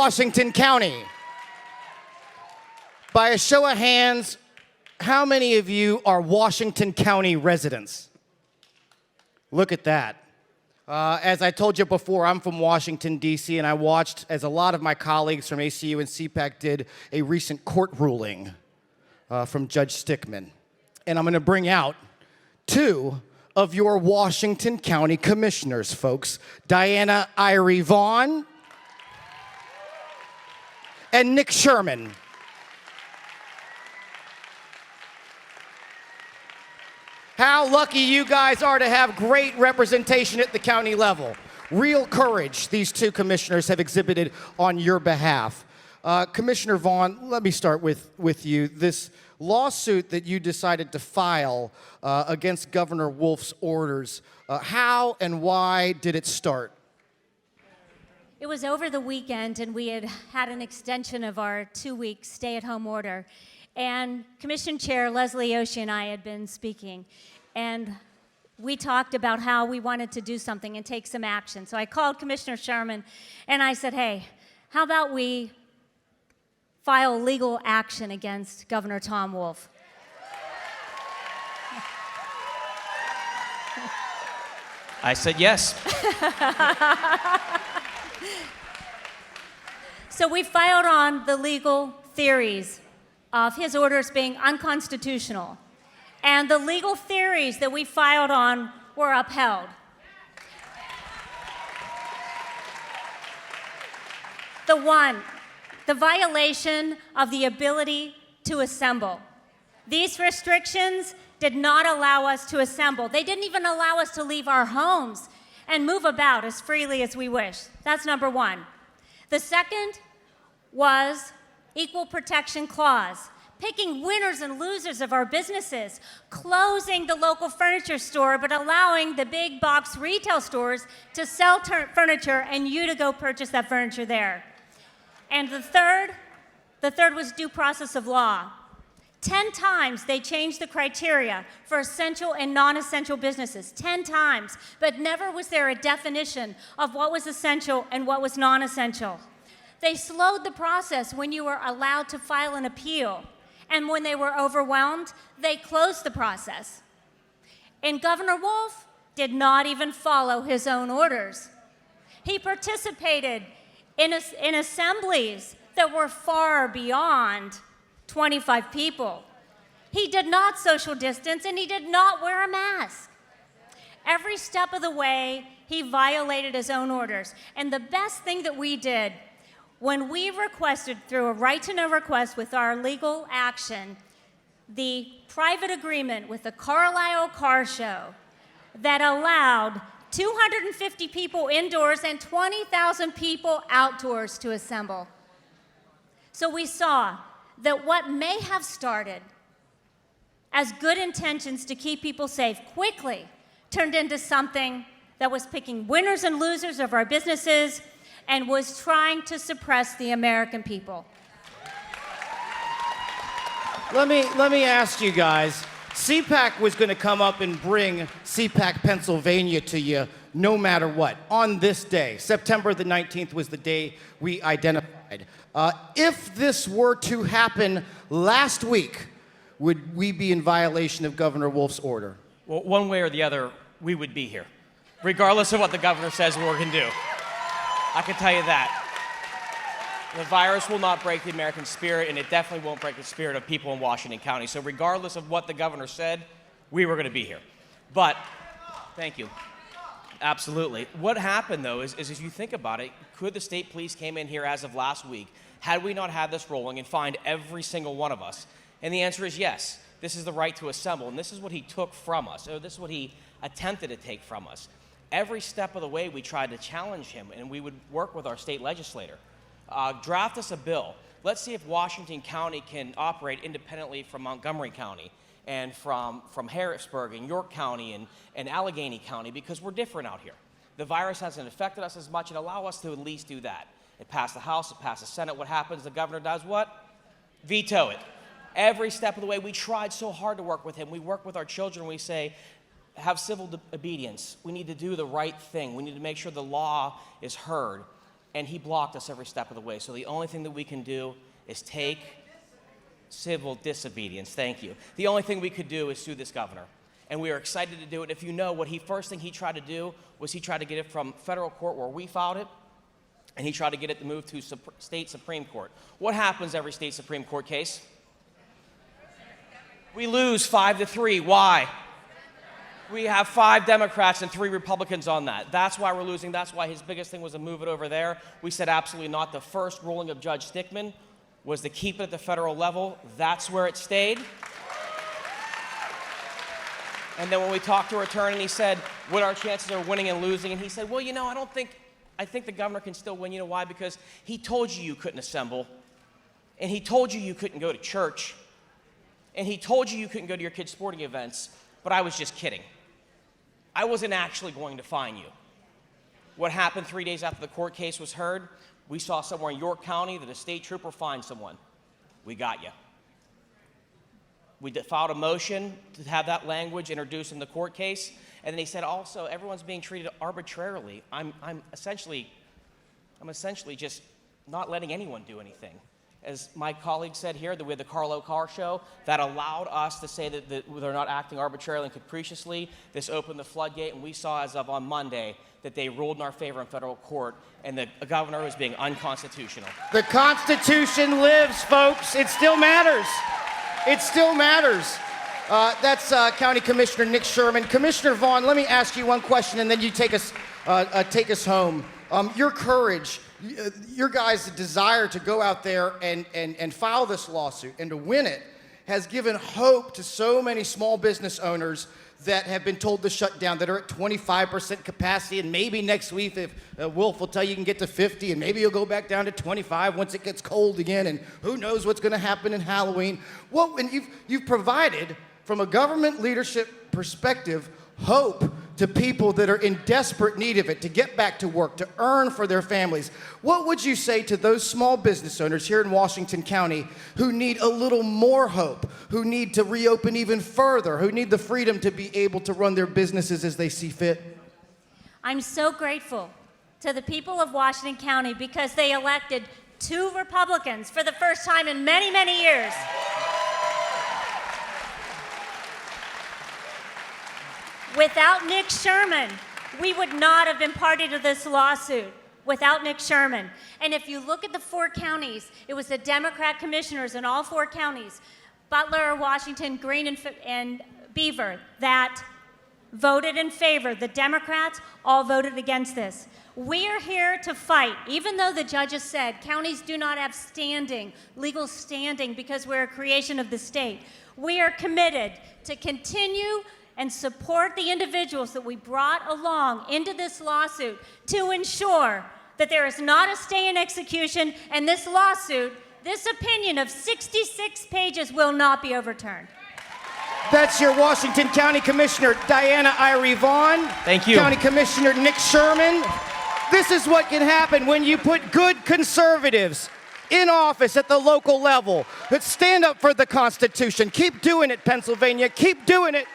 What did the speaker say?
Washington County. By a show of hands, how many of you are Washington County residents? Look at that. As I told you before, I'm from Washington, D.C., and I watched as a lot of my colleagues from ACU and CPAC did a recent court ruling from Judge Stickman. And I'm going to bring out two of your Washington County commissioners, folks. Diana Irie Vaughn and Nick Sherman. How lucky you guys are to have great representation at the county level. Real courage these two commissioners have exhibited on your behalf. Commissioner Vaughn, let me start with you. This lawsuit that you decided to file against Governor Wolf's orders, how and why did it start? It was over the weekend, and we had an extension of our 2-week stay-at-home order. And Commission Chair Leslie Oshie and I had been speaking, and we talked about how we wanted to do something and take some action. So I called Commissioner Sherman, and I said, hey, how about we file legal action against Governor Tom Wolf? I said yes. So we filed on the legal theories of his orders being unconstitutional. And the legal theories that we filed on were upheld. The violation of the ability to assemble. These restrictions did not allow us to assemble. They didn't even allow us to leave our homes and move about as freely as we wish. That's number one. The second was Equal Protection Clause, picking winners and losers of our businesses, closing the local furniture store, but allowing the big box retail stores to sell furniture and you to go purchase that furniture there. And the third was due process of law. 10 times they changed the criteria for essential and non-essential businesses, 10 times, but never was there a definition of what was essential and what was non-essential. They slowed the process when you were allowed to file an appeal, and when they were overwhelmed, they closed the process. And Governor Wolf did not even follow his own orders. He participated in assemblies that were far beyond 25 people. He did not social distance, and he did not wear a mask. Every step of the way, he violated his own orders. And the best thing that we did, when we requested through a right-to-know request with our legal action, the private agreement with the Carlisle Car Show that allowed 250 people indoors and 20,000 people outdoors to assemble. So we saw that what may have started as good intentions to keep people safe quickly turned into something that was picking winners and losers of our businesses and was trying to suppress the American people. Let me ask you guys, CPAC was going to come up and bring CPAC Pennsylvania to you no matter what. On this day, September the 19th was the day we identified. If this were to happen last week, would we be in violation of Governor Wolf's order? Well, one way or the other, we would be here, regardless of what the governor says we're going to do. I can tell you that. The virus will not break the American spirit, and it definitely won't break the spirit of people in Washington County. So regardless of what the governor said, we were going to be here. But, thank you. Absolutely. What happened, though, is if you think about it, could the state police came in here as of last week, had we not had this rolling, and find every single one of us? And the answer is yes. This is the right to assemble, and this is what he took from us, or this is what he attempted to take from us. Every step of the way, we tried to challenge him, and we would work with our state legislator. Draft us a bill. Let's see if Washington County can operate independently from Montgomery County and from Harrisburg and York County and Allegheny County, because we're different out here. The virus hasn't affected us as much, and allow us to at least do that. It passed the House, it passed the Senate. What happens? The governor does what? Veto it. Every step of the way, we tried so hard to work with him. We work with our children. We say, have civil obedience. We need to do the right thing. We need to make sure the law is heard. and he blocked us every step of the way. So the only thing that we can do is take civil disobedience. Thank you. The only thing we could do is sue this governor. And we are excited to do it. If you know, first thing he tried to do was he tried to get it from federal court where we filed it, and he tried to get it to move to state Supreme Court. What happens every state Supreme Court case? We lose 5-3. Why? We have 5 Democrats and 3 Republicans on that. That's why we're losing. That's why his biggest thing was to move it over there. We said absolutely not. The first ruling of Judge Stickman was to keep it at the federal level. That's where it stayed. And then when we talked to our attorney, he said, what our chances are winning and losing? And he said, well, you know, I think the governor can still win. You know why? Because he told you couldn't assemble. And he told you couldn't go to church. And he told you couldn't go to your kids' sporting events. But I was just kidding. I wasn't actually going to fine you. What happened 3 days after the court case was heard? We saw somewhere in York County that a state trooper fined someone. We got you. We filed a motion to have that language introduced in the court case, and then he said also everyone's being treated arbitrarily. I'm essentially just not letting anyone do anything. As my colleague said here, that we had the Carlo Carr show, that allowed us to say that they're not acting arbitrarily and capriciously. This opened the floodgate, and we saw as of on Monday that they ruled in our favor in federal court, and the governor was being unconstitutional. The Constitution lives, folks. It still matters. It still matters. That's County Commissioner Nick Sherman. Commissioner Vaughn, let me ask you one question, and then you take us home. Your courage, your guys' desire to go out there and file this lawsuit and to win it has given hope to so many small business owners that have been told to shut down, that are at 25% capacity, and maybe next week if Wolf will tell you can get to 50, and maybe you'll go back down to 25 once it gets cold again, and who knows what's going to happen in Halloween. Well, and you've provided, from a government leadership perspective, hope to people that are in desperate need of it, to get back to work, to earn for their families. What would you say to those small business owners here in Washington County who need a little more hope, who need to reopen even further, who need the freedom to be able to run their businesses as they see fit? I'm so grateful to the people of Washington County because they elected 2 Republicans for the first time in many, many years. Without Nick Sherman, we would not have been party to this lawsuit. Without Nick Sherman. And if you look at the 4 counties, it was the Democrat commissioners in all 4 counties, Butler, Washington, Greene, and Beaver, that voted in favor. The Democrats all voted against this. We are here to fight, even though the judges said counties do not have legal standing because we're a creation of the state. We are committed to continue and support the individuals that we brought along into this lawsuit to ensure that there is not a stay in execution, and this lawsuit, this opinion of 66 pages will not be overturned. That's your Washington County Commissioner, Diana Irie Vaughn. Thank you. County Commissioner Nick Sherman. This is what can happen when you put good conservatives in office at the local level that stand up for the Constitution. Keep doing it, Pennsylvania. Keep doing it.